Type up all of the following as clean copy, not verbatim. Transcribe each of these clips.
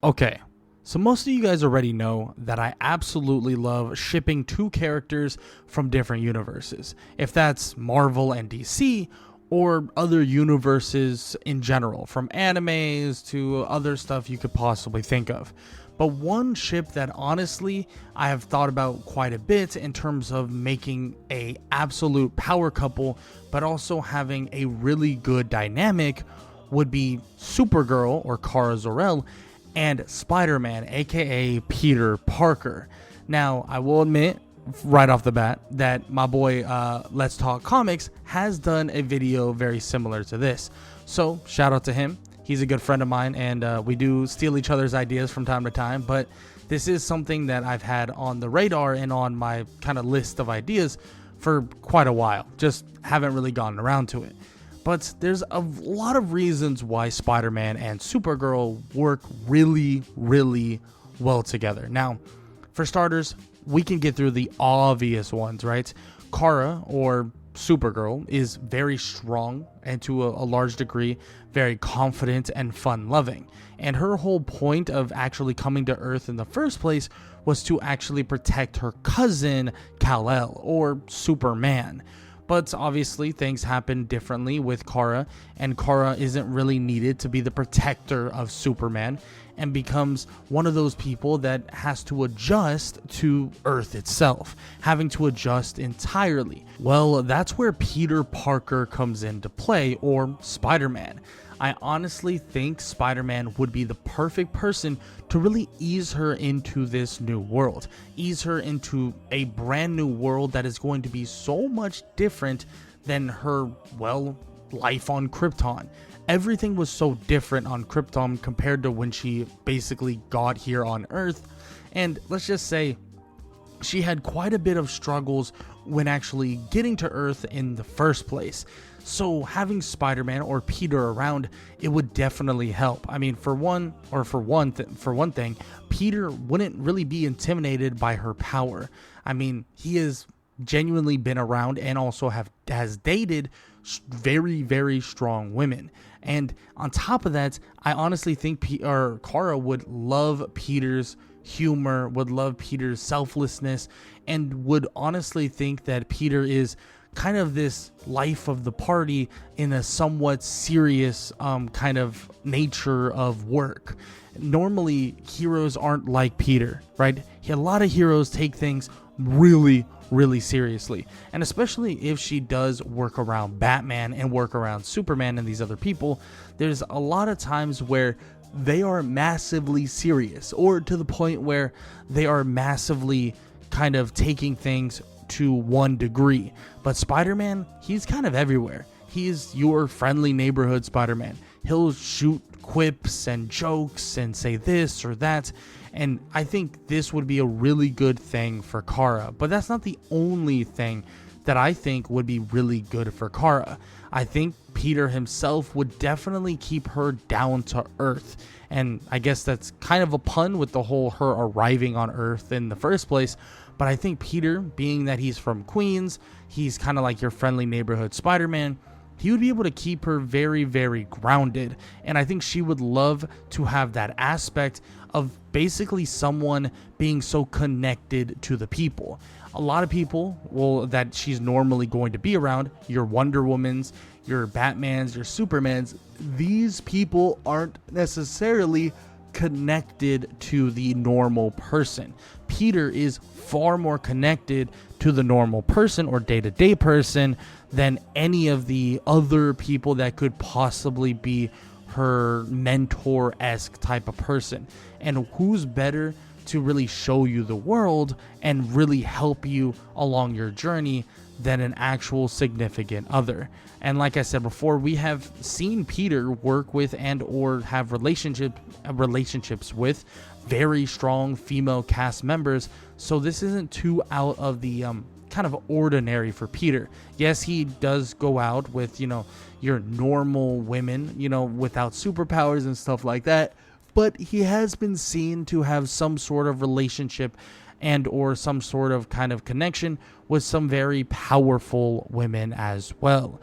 Okay, so most of you guys already know that I absolutely love shipping two characters from different universes. If that's Marvel and DC, or other universes in general, from animes to other stuff you could possibly think of. But one ship that honestly I have thought about quite a bit in terms of making a absolute power couple, but also having a really good dynamic would be Supergirl or Kara Zor-El and Spider-Man, aka Peter Parker. Now, I will admit right off the bat that my boy Let's Talk Comics has done a video very similar to this. So, shout out to him. He's a good friend of mine, and we do steal each other's ideas from time to time, but this is something that I've had on the radar and on my kind of list of ideas for quite a while. Just haven't really gotten around to it. But there's a lot of reasons why Spider-Man and Supergirl work really, really well together. Now, for starters, we can get through the obvious ones, right? Kara, or Supergirl, is very strong and to a large degree very confident and fun-loving. And her whole point of actually coming to Earth in the first place was to actually protect her cousin, Kal-El, or Superman. But obviously things happen differently with Kara, and Kara isn't really needed to be the protector of Superman and becomes one of those people that has to adjust to Earth itself, having to adjust entirely. Well, that's where Peter Parker comes into play, or Spider-Man. I honestly think Spider-Man would be the perfect person to really ease her into this new world, ease her into a brand new world that is going to be so much different than her, well, life on Krypton. Everything was so different on Krypton compared to when she basically got here on Earth, and let's just say she had quite a bit of struggles when actually getting to Earth in the first place. So having Spider-Man or Peter around, it would definitely help. I mean, for one thing, Peter wouldn't really be intimidated by her power. I mean, he has genuinely been around and also has dated very, very strong women. And on top of that, I honestly think Kara would love Peter's humor, would love Peter's selflessness, and would honestly think that Peter is kind of this life of the party in a somewhat serious kind of nature of work. Normally, heroes aren't like Peter, right? A lot of heroes take things really, really seriously. And especially if she does work around Batman and work around Superman and these other people, there's a lot of times where they are massively serious, or to the point where they are massively kind of taking things to one degree. But Spider-Man, he's kind of everywhere. He's your friendly neighborhood Spider-Man. He'll shoot quips and jokes and say this or that, and I think this would be a really good thing for Kara. But that's not the only thing that I think would be really good for Kara. I think Peter himself would definitely keep her down to earth. And I guess that's kind of a pun with the whole her arriving on Earth in the first place. But I think Peter, being that he's from Queens, he's kind of like your friendly neighborhood Spider-Man, he would be able to keep her very, very grounded. And I think she would love to have that aspect of basically someone being so connected to the people. A lot of people, well, that she's normally going to be around, your Wonder Womans, your Batmans, your Supermans, these people aren't necessarily connected to the normal person. Peter is far more connected to the normal person or day-to-day person than any of the other people that could possibly be her mentor-esque type of person. And who's better to really show you the world and really help you along your journey than an actual significant other? And like I said before, we have seen Peter work with and or have relationships with very strong female cast members, so this isn't too out of the kind of ordinary for Peter. Yes, he does go out with, your normal women, without superpowers and stuff like that, but he has been seen to have some sort of relationship and or some sort of kind of connection with some very powerful women as well.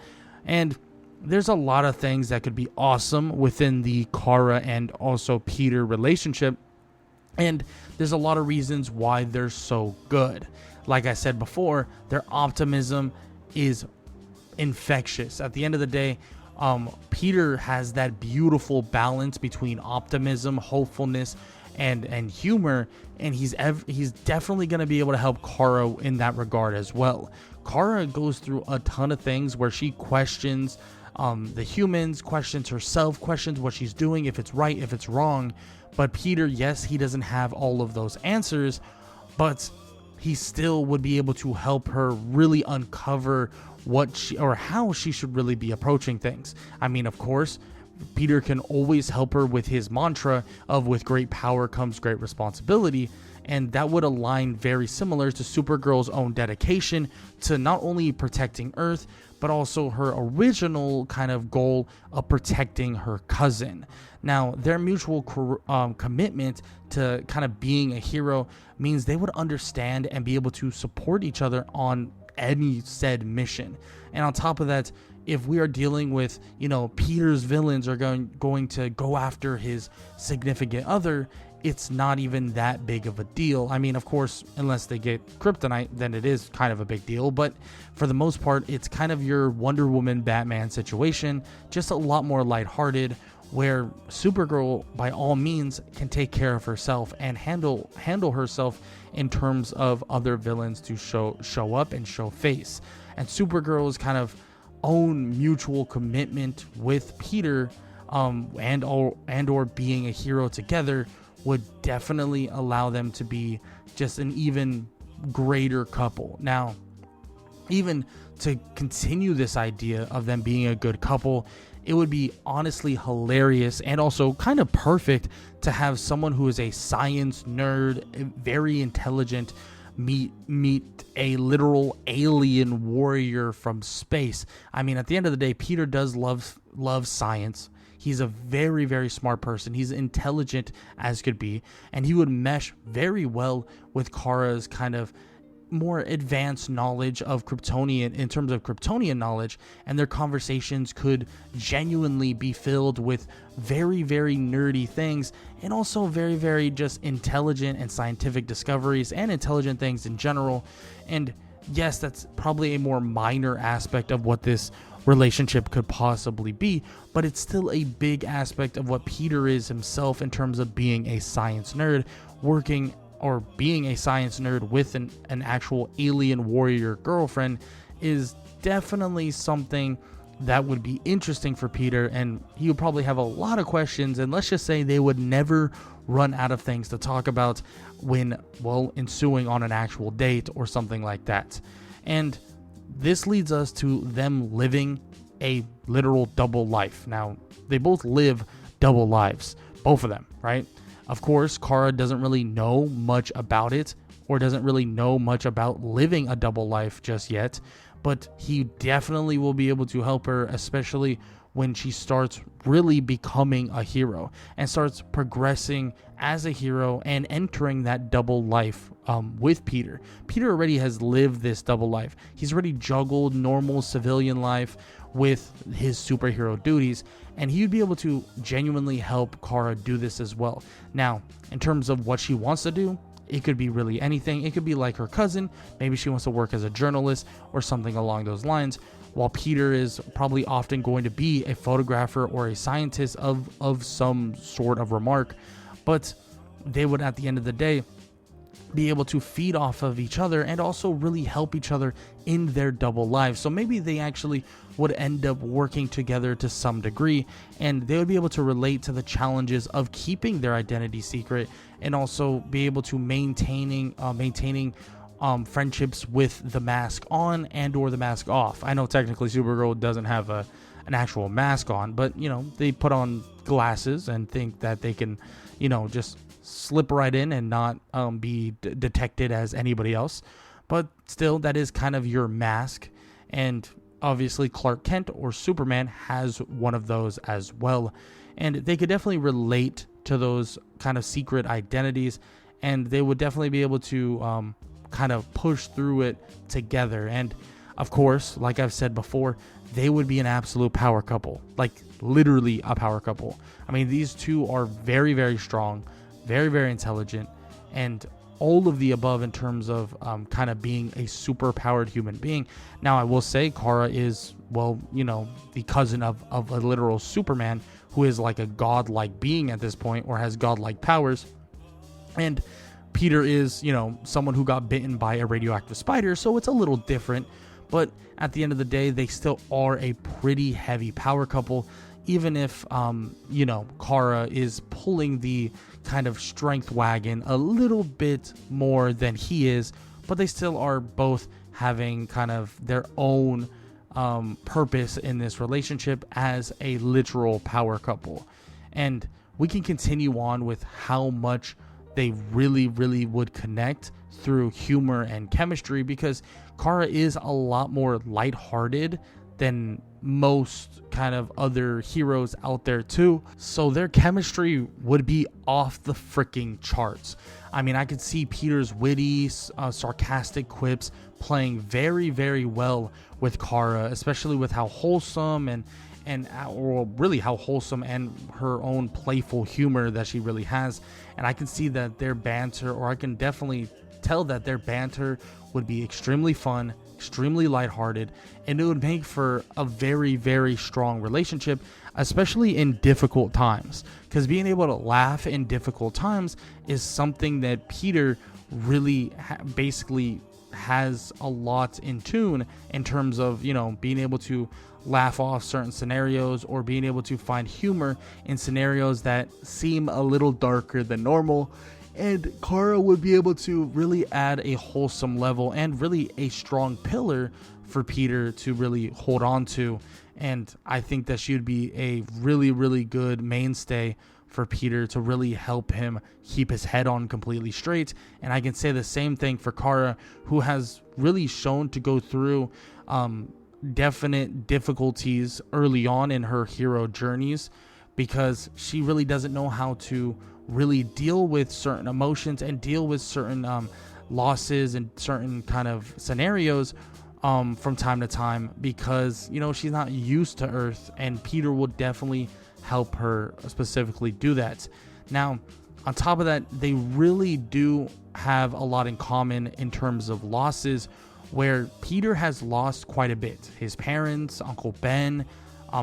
And there's a lot of things that could be awesome within the Kara and also Peter relationship, and there's a lot of reasons why they're so good. Like I said before, their optimism is infectious. At the end of the day, Peter has that beautiful balance between optimism, hopefulness, and humor, and he's definitely going to be able to help Kara in that regard as well. Kara goes through a ton of things where she questions the humans, questions herself, questions what she's doing, if it's right, if it's wrong. But Peter, yes, he doesn't have all of those answers, but he still would be able to help her really uncover what she or how she should really be approaching things. I mean, of course, Peter can always help her with his mantra of with great power comes great responsibility, and that would align very similar to Supergirl's own dedication to not only protecting Earth, but also her original kind of goal of protecting her cousin. Now, their mutual commitment to kind of being a hero means they would understand and be able to support each other on any said mission. And on top of that, if we are dealing with, Peter's villains are going to go after his significant other, it's not even that big of a deal. I mean, of course, unless they get kryptonite, then it is kind of a big deal. But for the most part, it's kind of your Wonder Woman, Batman situation, just a lot more lighthearted, where Supergirl, by all means, can take care of herself and handle herself in terms of other villains to show up and show face. And Supergirl's kind of own mutual commitment with Peter, and or being a hero together, would definitely allow them to be just an even greater couple. Now, even to continue this idea of them being a good couple, it would be honestly hilarious and also kind of perfect to have someone who is a science nerd, very intelligent, meet a literal alien warrior from space. I mean, at the end of the day, Peter does love science. He's a very, very smart person. He's intelligent as could be, and he would mesh very well with Kara's kind of more advanced knowledge of Kryptonian in terms of Kryptonian knowledge, and their conversations could genuinely be filled with very, very nerdy things, and also very, very just intelligent and scientific discoveries and intelligent things in general. And yes, that's probably a more minor aspect of what this relationship could possibly be, but it's still a big aspect of what Peter is himself in terms of being a science nerd, being a science nerd with an actual alien warrior girlfriend is definitely something that would be interesting for Peter, and he would probably have a lot of questions, and let's just say they would never run out of things to talk about when, ensuing on an actual date or something like that. And this leads us to them living a literal double life. Now, they both live double lives, both of them, right? Of course, Kara doesn't really know much about it, or doesn't really know much about living a double life just yet, but he definitely will be able to help her, especially when she starts really becoming a hero and starts progressing as a hero and entering that double life with Peter. Peter already has lived this double life. He's already juggled normal civilian life with his superhero duties, and he would be able to genuinely help Kara do this as well. Now, in terms of what she wants to do, it could be really anything. It could be like her cousin. Maybe she wants to work as a journalist or something along those lines, while Peter is probably often going to be a photographer or a scientist of some sort of remark. But they would, at the end of the day, be able to feed off of each other and also really help each other in their double lives. So maybe they actually would end up working together to some degree, and they would be able to relate to the challenges of keeping their identity secret and also be able to maintaining friendships with the mask on and or the mask off. I know technically Supergirl doesn't have an actual mask on, but they put on glasses and think that they can just slip right in and not be detected as anybody else. But still, that is kind of your mask, and obviously Clark Kent or Superman has one of those as well, and they could definitely relate to those kind of secret identities, and they would definitely be able to kind of push through it together. And Of course, like I've said before, they would be an absolute power couple, like literally a power couple. I mean, these two are very, very strong, very, very intelligent, and all of the above in terms of kind of being a super powered human being. Now, I will say Kara is, well, the cousin of a literal Superman, who is like a godlike being at this point, or has godlike powers. And Peter is, someone who got bitten by a radioactive spider, so it's a little different. But at the end of the day, they still are a pretty heavy power couple, even if, Kara is pulling the kind of strength wagon a little bit more than he is, but they still are both having kind of their own purpose in this relationship as a literal power couple. And we can continue on with how much they really, really would connect through humor and chemistry, because Kara is a lot more lighthearted than most kind of other heroes out there too. So their chemistry would be off the freaking charts. I mean, I could see Peter's witty, sarcastic quips playing very, very well with Kara, especially with how wholesome and really how wholesome and her own playful humor that she really has. And I can see that their banter, or I can definitely tell that their banter would be extremely fun, extremely lighthearted, and it would make for a very, very strong relationship, especially in difficult times. Because being able to laugh in difficult times is something that Peter really basically has a lot in tune, in terms of, being able to laugh off certain scenarios, or being able to find humor in scenarios that seem a little darker than normal. And Kara would be able to really add a wholesome level and really a strong pillar for Peter to really hold on to. And I think that she would be a really, really good mainstay for Peter to really help him keep his head on completely straight. And I can say the same thing for Kara, who has really shown to go through definite difficulties early on in her hero journeys, because she really doesn't know how to really deal with certain emotions and deal with certain losses and certain kind of scenarios from time to time, because she's not used to Earth, and Peter will definitely help her specifically do that. Now, on top of that, they really do have a lot in common in terms of losses, where Peter has lost quite a bit. His parents, Uncle Ben,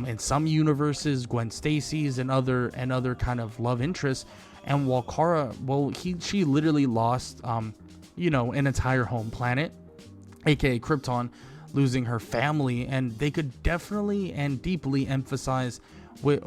in some universes, Gwen Stacy's and other kind of love interests. And while Kara, she literally lost, an entire home planet, aka Krypton, losing her family, and they could definitely and deeply empathize with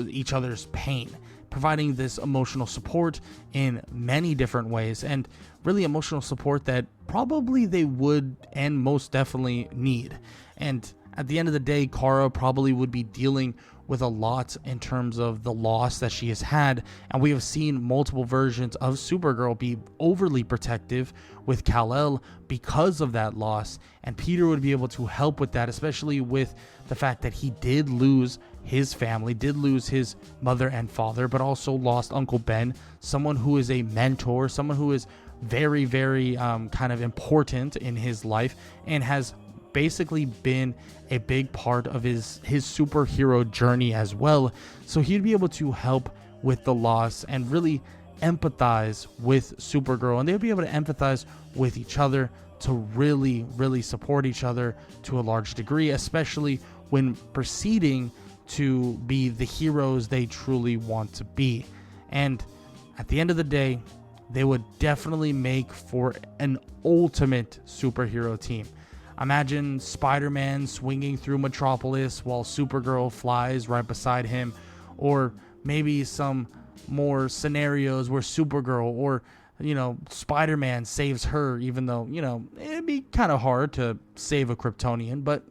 each other's pain, providing this emotional support in many different ways, and really emotional support that probably they would and most definitely need. And at the end of the day, Kara probably would be dealing with a lot in terms of the loss that she has had, and we have seen multiple versions of Supergirl be overly protective with Kal-El because of that loss, and Peter would be able to help with that, especially with the fact that he did lose his family, did lose his mother and father, but also lost Uncle Ben, someone who is a mentor, someone who is very, very kind of important in his life, and has basically been a big part of his superhero journey as well. So he'd be able to help with the loss and really empathize with Supergirl, and they'd be able to empathize with each other to really, really support each other to a large degree, especially when proceeding to be the heroes they truly want to be. And at the end of the day, they would definitely make for an ultimate superhero team. Imagine Spider-Man swinging through Metropolis while Supergirl flies right beside him, or maybe some more scenarios where Supergirl or Spider-Man saves her, even though it'd be kind of hard to save a Kryptonian, but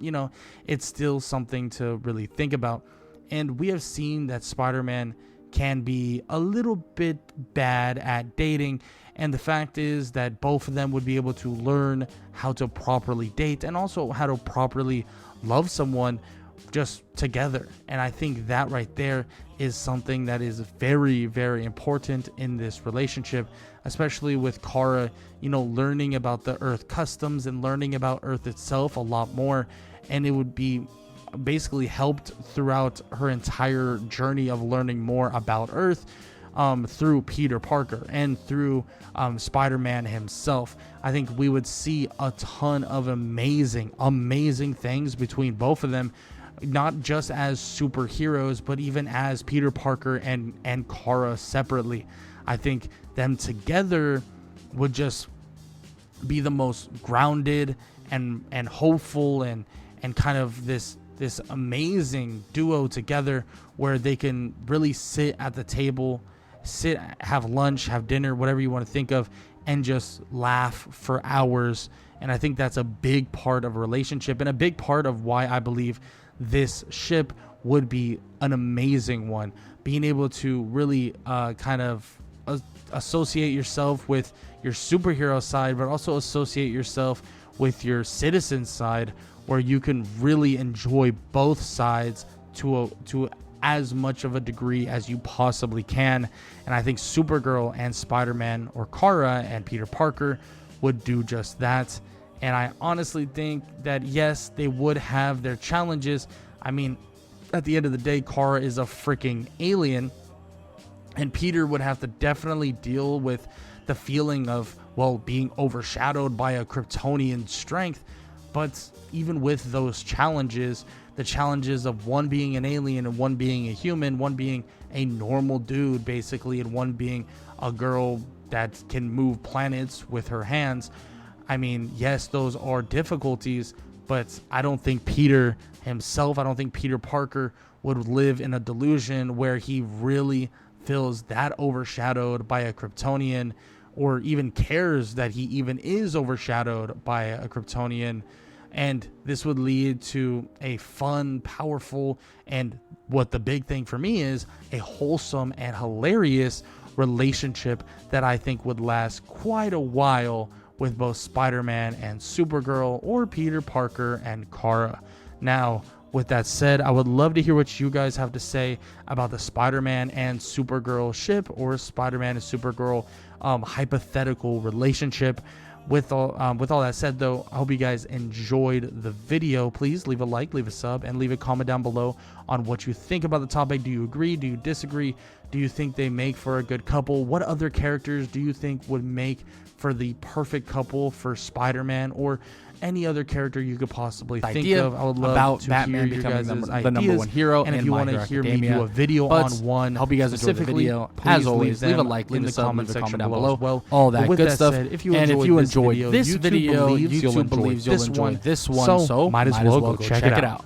it's still something to really think about. And we have seen that Spider-Man can be a little bit bad at dating, and the fact is that both of them would be able to learn how to properly date and also how to properly love someone just together. And I think that right there is something that is very, very important in this relationship, especially with Kara, learning about the Earth customs and learning about Earth itself a lot more. And it would be basically helped throughout her entire journey of learning more about Earth, through Peter Parker and through Spider-Man himself. I think we would see a ton of amazing things between both of them, not just as superheroes, but even as Peter Parker and Kara separately. I think them together would just be the most grounded and hopeful and kind of this amazing duo together, where they can really sit at the table, have lunch, have dinner, whatever you want to think of, and just laugh for hours. And I think that's a big part of a relationship, and a big part of why I believe this ship would be an amazing one. Being able to really kind of associate yourself with your superhero side, but also associate yourself with your citizen side, where you can really enjoy both sides to as much of a degree as you possibly can. And I think Supergirl and Spider-Man, or Kara and Peter Parker, would do just that. And I honestly think that, yes, they would have their challenges. I mean, at the end of the day, Kara is a freaking alien, and Peter would have to definitely deal with the feeling of, well, being overshadowed by a Kryptonian strength. But even with those challenges, the challenges of one being an alien and one being a human, one being a normal dude basically, and one being a girl that can move planets with her hands. I mean, yes, those are difficulties, but I don't think Peter himself, I don't think Peter Parker would live in a delusion where he really feels that overshadowed by a Kryptonian, or even cares that he even is overshadowed by a Kryptonian. And this would lead to a fun, powerful, and what the big thing for me is, a wholesome and hilarious relationship that I think would last quite a while with both Spider-Man and Supergirl, or Peter Parker and Kara. Now, with that said, I would love to hear what you guys have to say about the Spider-Man and Supergirl ship, or Spider-Man and Supergirl hypothetical relationship. With all that said, though, I hope you guys enjoyed the video. Please leave a like, leave a sub, and leave a comment down below on what you think about the topic. Do you agree? Do you disagree? Do you think they make for a good couple? What other characters do you think would make for the perfect couple for Spider-Man, or any other character you could possibly think of? I would love about to Batman hear your guys' the number one hero. And if you want to hear me do a video on one, hope you guys enjoyed the video. As always, leave a like, leave a sub, leave a comment down below. Well, all that good stuff. Said, if you enjoyed this video, YouTube believes you'll enjoy this one. So might as well go check it out.